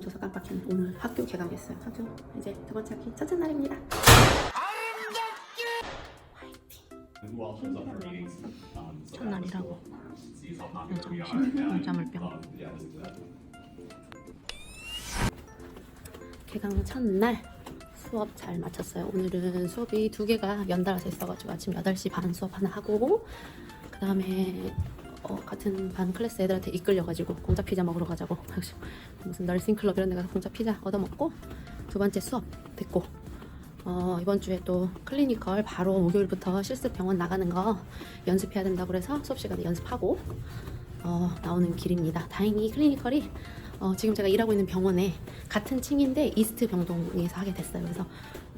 줘서 깜빡했네. 오늘 학교 개강했어요. 학교 이제 두 번째 학기 첫째 날입니다. 첫날이라고 여자물병 개강 첫날 수업 잘 마쳤어요. 오늘은 수업이 두 개가 연달아서 있어가지고 아침 8시 반 수업 하나 하고 그 다음에 같은 반 클래스 애들한테 이끌려가지고 공짜 피자 먹으러 가자고 무슨 널싱클럽 이런 데 가서 공짜 피자 얻어먹고 두 번째 수업 됐고 이번 주에 또 클리니컬 바로 목요일부터 실습 병원 나가는 거 연습해야 된다고 그래서 수업 시간에 연습하고 나오는 길입니다. 다행히 클리니컬이 지금 제가 일하고 있는 병원에 같은 층인데 이스트 병동에서 하게 됐어요. 그래서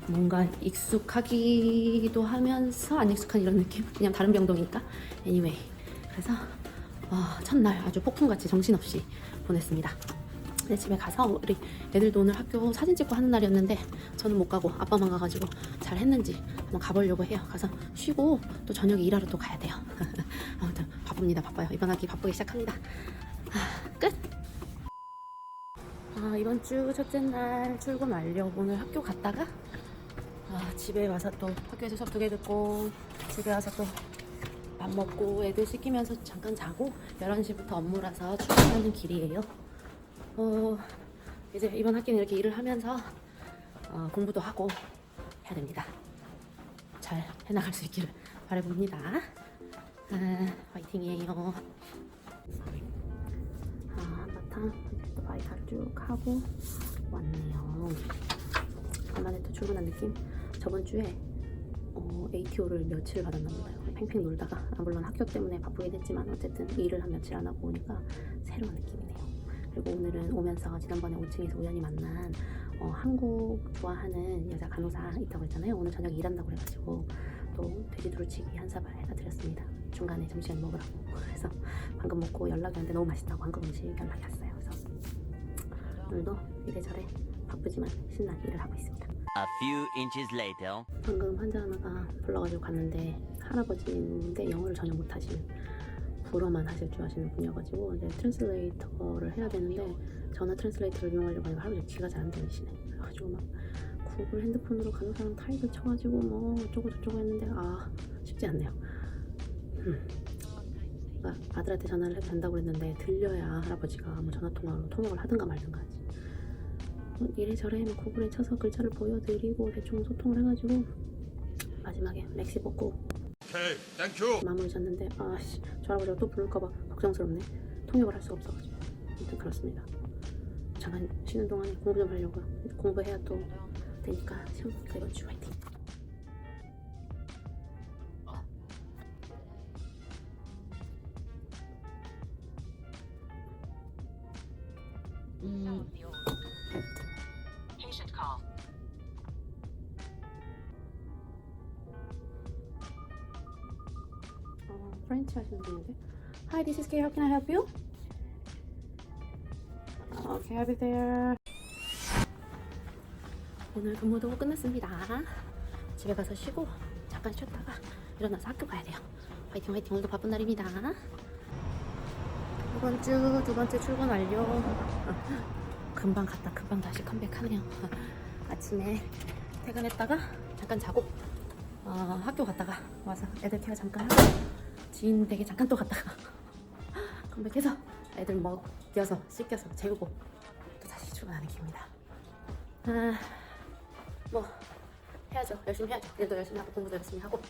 뭔가 익숙하기도 하면서 안 익숙한 이런 느낌? 그냥 다른 병동이니까. anyway 그래서 첫날 아주 폭풍같이 정신없이 보냈습니다. 근데 집에 가서 우리 애들도 오늘 학교 사진 찍고 하는 날이었는데 저는 못 가고 아빠만 가가지고 잘 했는지 한번 가보려고 해요. 가서 쉬고 또 저녁에 일하러 또 가야 돼요. 아무튼 바쁩니다. 바빠요. 이번 학기 바쁘게 시작합니다. 끝! 이번 주 첫째 날 출근 완료. 오늘 학교 갔다가 집에 와서 또 학교에서 수업 2개 듣고 집에 와서 또 밥 먹고 애들 씻기면서 잠깐 자고 11시부터 업무라서 출근하는 길이에요. 이제 이번 학기는 이렇게 일을 하면서 공부도 하고 해야 됩니다. 잘 해나갈 수 있기를 바라봅니다. 화이팅이에요. 한바탕 이제 또 바이탈 쭉 하고 왔네요. 간만에 또 출근한 느낌. 저번 주에 ATO를 며칠 받았나 봐요. 팽팽 놀다가 물론 학교 때문에 바쁘긴 했지만 어쨌든 일을 한 며칠 안 하고 오니까 새로운 느낌이네요. 그리고 오늘은 오면서 지난번에 5층에서 우연히 만난 한국 좋아하는 여자 간호사 있다고 했잖아요. 오늘 저녁에 일한다고 그래가지고 또 돼지 두루치기 한 사발 해다 드렸습니다. 중간에 점심 먹으라고. 그래서 방금 먹고 연락이 왔는데 너무 맛있다고 한국 음식 연락이 왔어요. 그래서 오늘도 이래저래 바쁘지만 신나게 일을 하고 있습니다. A few inches later. 방금 환자 하나가 불러가지고 갔는데 할아버지인데 영어를 전혀 못하시는 불어만 하실 줄 아시는 분이어가지고 이제 트랜슬레이터를 해야 되는데 전화 트랜슬레이터를 이용하려고 하니까 할아버지 귀가 잘 안 들리시네. 그래가지고 막 구글 핸드폰으로 가는 사람 타입을 쳐가지고 뭐 어쩌고 저쩌고 했는데 쉽지 않네요. 그러니까 아들한테 전화를 해도 된다고 그랬는데 들려야 할아버지가 뭐 전화통화로 통역을 하든가 말든가 하지. 이래저래 구글에 쳐서 글자를 보여드리고 대충 소통을 해가지고 마지막에 맥시 뽑고 오케이, 땡큐. 마무리 졌는데 저 할아버지가 또 부를까봐 걱정스럽네. 통역을 할 수가 없어가지고 아무튼 그렇습니다. 잠깐 쉬는 동안에 공부 좀 하려고요. 공부해야 또 되니까 시험 이번 주 화이팅. 프렌치 하시는 분인데 Hi, this is Kay. How can I help you? Okay, I'll be there. 오늘 근무도 끝났습니다. 집에 가서 쉬고 잠깐 쉬었다가 일어나서 학교 가야 돼요. 화이팅 화이팅. 오늘도 바쁜 날입니다. 이번 주 두 번째 출근 완료. 금방 갔다 금방 다시 컴백하네요. 아침에 퇴근했다가 잠깐 자고 학교 갔다가 와서 애들 케어 잠깐 하고 지인 댁에 잠깐 또 갔다가 컴백해서 애들 먹여서 씻겨서 재우고 또 다시 출근하는 길입니다. 뭐 해야죠. 열심히 해야죠. 일도 열심히 하고 공부도 열심히 하고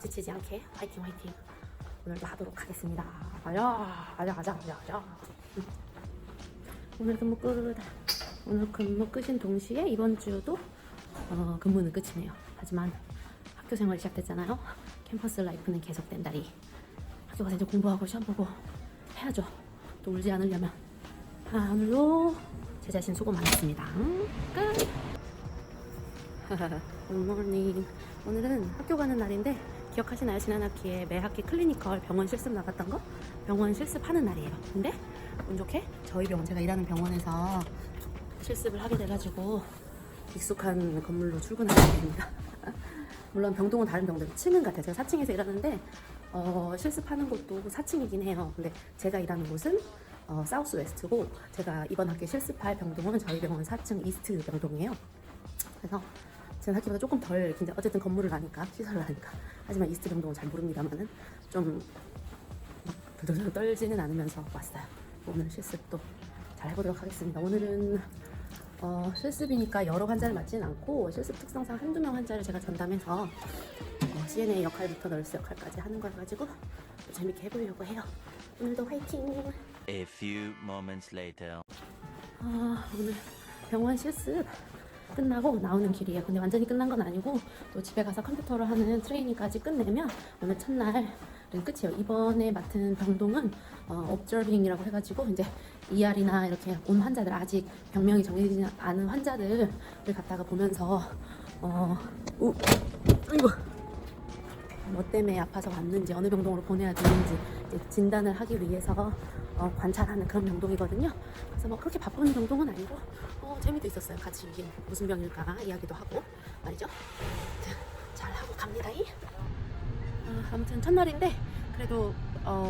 지치지 않게 화이팅 화이팅 오늘도 하도록 하겠습니다. 가자. 오늘 근무 끝. 오늘 근무 끝인 동시에 이번 주도 근무는 끝이네요. 하지만 학교 생활이 시작됐잖아요. 캠퍼스 라이프는 계속된다리. 학교 가서 이제 공부하고 시험 보고 해야죠. 또 울지 않으려면. 오늘도 제 자신 수고 많았습니다. 끝. 굿모닝. 오늘은 학교 가는 날인데 기억하시나요? 지난 학기에 매 학기 클리니컬 병원 실습 나갔던 거? 병원 실습하는 날이에요. 근데 운 좋게 저희 병원, 제가 일하는 병원에서 실습을 하게 돼가지고 익숙한 건물로 출근하게 됩니다. 물론 병동은 다른 병동, 층은 같아요. 제가 4층에서 일하는데 실습하는 곳도 4층이긴 해요. 근데 제가 일하는 곳은 사우스 웨스트고 제가 이번 학기 실습할 병동은 저희 병원 4층 이스트 병동이에요. 그래서 제 학기보다 조금 덜 긴데 어쨌든 건물을 아니까 시설을 아니까 하지만 이스트 병동은 잘 모릅니다만은 좀 막 들들 떨지는 않으면서 왔어요. 오늘 실습도 잘 해보도록 하겠습니다. 오늘은 실습이니까 여러 환자를 맡지는 않고 실습 특성상 한두 명 환자를 제가 전담해서 CNA 역할부터 널스 역할까지 하는 걸 가지고 재밌게 해보려고 해요. 오늘도 화이팅! A few moments later. 오늘 병원 실습 끝나고 나오는 길이에요. 근데 완전히 끝난 건 아니고 또 집에 가서 컴퓨터로 하는 트레이닝까지 끝내면 오늘 첫날은 끝이에요. 이번에 맡은 병동은 observing이라고 해가지고 이제 ER이나 이렇게 온 환자들 아직 병명이 정해지지 않은 환자들을 갖다가 보면서 이거 뭐 때문에 아파서 왔는지 어느 병동으로 보내야 되는지 이제 진단을 하기 위해서 관찰하는 그런 병동이거든요. 그래서 뭐 그렇게 바쁜 병동은 아니고 재미도 있었어요. 같이 이게 무슨 병일까 이야기도 하고 말이죠. 잘 하고 갑니다. 아무튼 첫날인데 그래도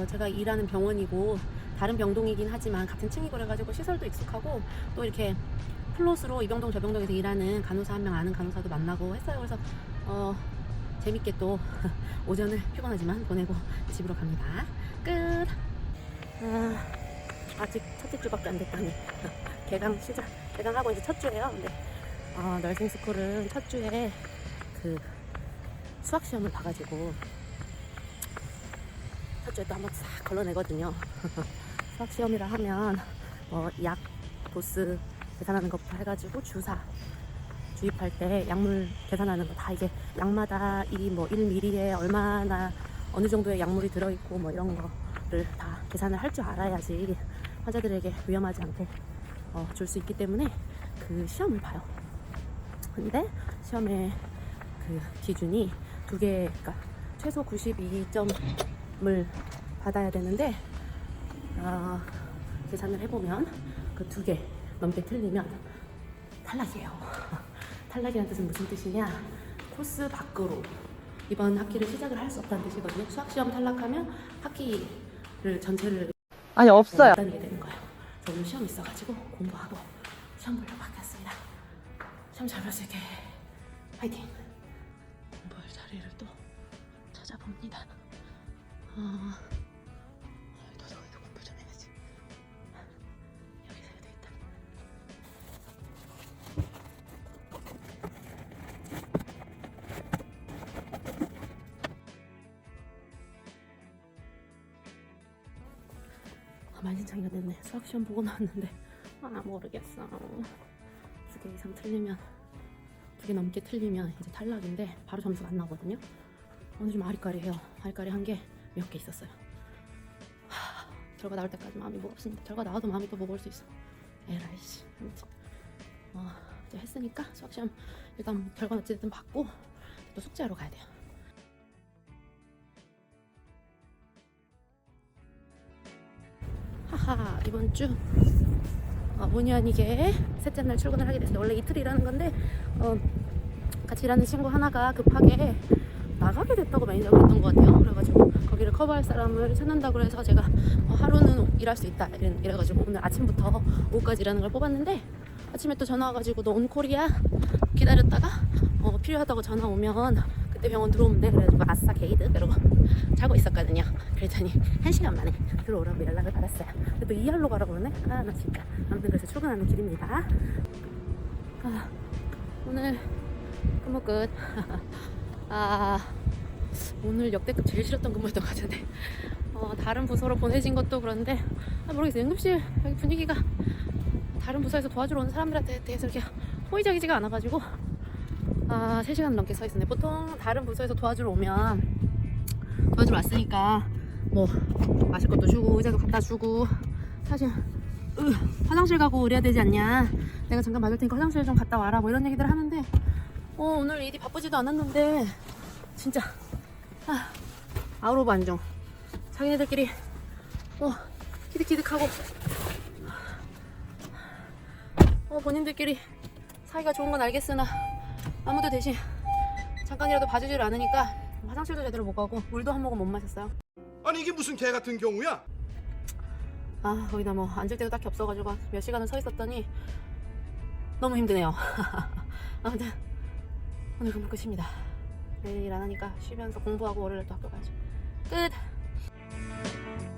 제가 일하는 병원이고 다른 병동이긴 하지만 같은 층이고 그래가지고 시설도 익숙하고 또 이렇게 플롯으로 이 병동 저 병동에서 일하는 간호사 한 명 아는 간호사도 만나고 했어요. 그래서 재밌게 또 오전을 피곤하지만 보내고 집으로 갑니다. 끝. 아직 첫째 주밖에 안 됐다니. 개강하고 이제 첫 주예요. 근데 널싱 스쿨은 첫 주에 그 수학 시험을 봐가지고 첫 주에 또 한번 싹 걸러내거든요. 수학 시험이라 하면 약 도수 계산하는 것부터 해가지고 주사 주입할 때 약물 계산하는 거 다 이게 약마다 이 뭐 1ml에 얼마나 어느 정도의 약물이 들어있고 뭐 이런 거를 다 계산을 할 줄 알아야지 환자들에게 위험하지 않게 줄 수 있기 때문에 그 시험을 봐요. 근데 시험의 그 기준이 두 개, 그러니까 최소 92점을 받아야 되는데 계산을 해보면 그 두 개 넘게 틀리면 탈락이에요. 탈락이라는 뜻은 무슨 뜻이냐? 코스 밖으로 이번 학기를 시작을 할 수 없다는 뜻이거든요. 수학시험 탈락하면 학기를 전체를 아니 없어요. 못 다니게 되는 거예요. 저는 시험 있어가지고 공부하고 시험 보려고 하겠습니다. 시험 잘 볼 수 있게 파이팅! 공부할 자리를 또 찾아봅니다. 도서관에서 공부 좀 해야지. 여기서 해야 되겠다. 만신창이가 됐네. 수학시험 보고 나왔는데 모르겠어. 2개 이상 틀리면 2개 넘게 틀리면 이제 탈락인데 바로 점수가 안 나오거든요. 오늘 좀 아리까리해요. 아리까리 한 게 몇 개 있었어요. 결과 나올 때까지 마음이 무겁습니다. 결과 나와도 마음이 또 무거울 수 있어. 에라이씨. 아무튼 이제 했으니까 수학시험 일단 결과 어찌됐든 받고 또 숙제하러 가야 돼요. 하하, 이번 주 본의 아니게 셋째 날 출근을 하게 됐어요. 원래 이틀 일하는 건데 같이 일하는 친구 하나가 급하게 나가게 됐다고 매니저가 했던 것 같아요. 그래가지고 거기를 커버할 사람을 찾는다고 해서 제가 하루는 일할 수 있다 이래가지고 오늘 아침부터 오후까지 일하는 걸 뽑았는데 아침에 또 전화 와가지고 너 온콜이야? 기다렸다가 필요하다고 전화 오면 그때 병원 들어오면 돼. 그래가지고 아싸 게이드 그러고 자고 있었거든요. 그랬더니 1시간 만에 들어오라고 연락을 받았어요. 근데 또 2할로 가라고 그러네? 나 진짜. 아무튼 그래서 출근하는 길입니다. 오늘 근무 끝. 오늘 역대급 제일 싫었던 근무였던 것 같은데 다른 부서로 보내진 것도 그런데 모르겠어요. 응급실 여기 분위기가 다른 부서에서 도와주러 온 사람들한테 대해서 이렇게 호의적이지가 않아가지고 3시간 넘게 서 있었네. 보통 다른 부서에서 도와주러 왔으니까 뭐 마실 것도 주고 의자도 갖다 주고 사실 화장실 가고 이래야 되지 않냐, 내가 잠깐 봐줄 테니까 화장실 좀 갔다 와라 뭐 이런 얘기들 하는데 오늘 일이 바쁘지도 않았는데 진짜 아웃 오브 안정. 자기네들끼리 키득키득하고 본인들끼리 사이가 좋은 건 알겠으나 아무도 대신 잠깐이라도 봐주질 않으니까 화장실도 제대로 못 가고 물도 한 모금 못 마셨어요. 아니 이게 무슨 개 같은 경우야? 아 거기다 뭐 앉을 데도 딱히 없어가지고 몇 시간을 서 있었더니 너무 힘드네요. 아무튼 오늘 근무 끝입니다. 내일 일 안 하니까 쉬면서 공부하고 월요일에 또 학교 가야죠. 끝.